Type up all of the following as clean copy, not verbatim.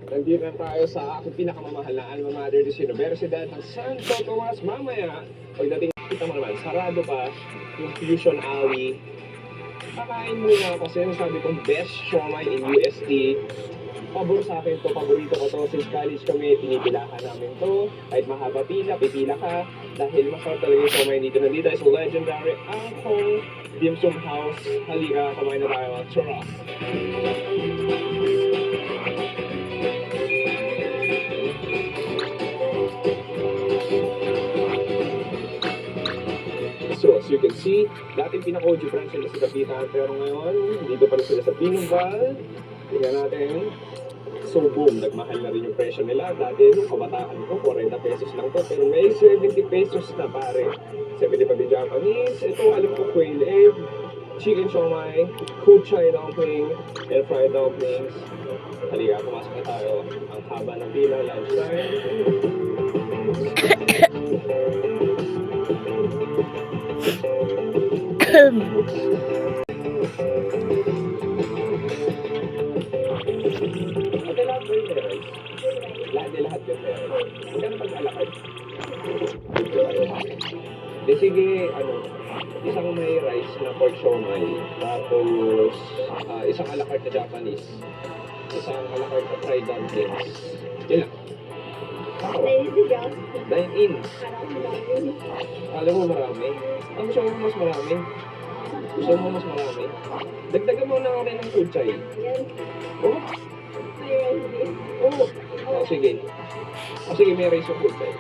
Nandito na tayo sa aking pinakamamahal na alma mater sa Universidad ng Santo Tomas. Mamaya, pagdating kita mo naman, sarado pa yung Fusion Alley. Kakain muna kasi sabi kong best siomai in UST. Pabor sa akin to, paborito ko to. Since college kami, pinipilahan namin to. Kahit mahaba pila, pipila ka. Dahil masarap talaga yung siomai dito na dito. It's legendary Angkong Dim Sum House. Halika, kumain na tayo. Churra! So as you can see, dating pinaka-OG branch sila sa Dapitan, pero ngayon, dito pa rin sila sa Pinumbal. Tingnan natin. So boom, nagmahal na rin yung presyo nila. Dati nung kabataan ko, 40 pesos lang to, pero may 70 pesos na pare. 70 pa din Japanese. Ito, alam ko, quail egg, chicken siomai, kuchay dumpling, and fried dumplings. Halika, pumasok na tayo. Ang haba ng pila, lunchtime. Ate, lahat ba yung meron? Lahat yung meron. Magkano pag-alakad? Di sige, isang may rice na pork siomai, tapos isang alakart na Japanese, isang alakart na fried dumplings. Yun lang. Dine-in. Alam mo marami. Ang gusto mo mas marami. Gusto mo mas marami. Dagdagan mo na rin ng kuchay. Oo. Oo. Oh, sige. Oh, sige, may rice yung kuchay.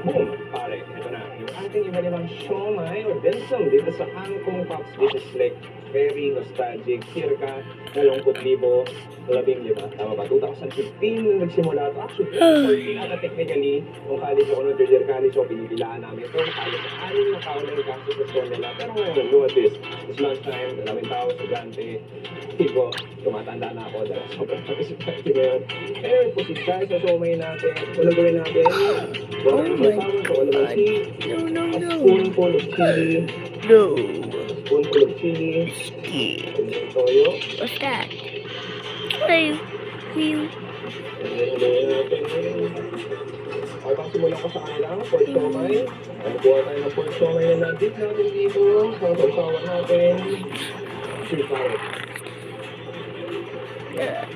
Boom! Pare, ito na. Yung ating iba-ibang siomai or dim sum dito sa Angkong Pops. This is like very nostalgic. Circa 20,000, 15. Tama ba? 2015 nung nagsimula ito. Actually, 2014 ata technically. Nung college ako, nung junior college ako, pinipilaan namin ito. Halos anin na tao na yung kaso sa store nila. Pero ngayon, look at this. It's lunchtime, maraming tao, estudyante. Tipo, tumatanda na ako dahil sobrang participante ngayon. Anyway, pusit tayo sa siomai natin. Ano gawin natin? Oh my God. No. Spoonful of chili. No. Spoonful of chili. Toyo. What's that? Hey. Okay, bang simulan ko sa kanila. Pork siomai. Kuha tayo ng pork siomai na nandit natin dito. Sasawa natin. Sweet carrot. Yeah.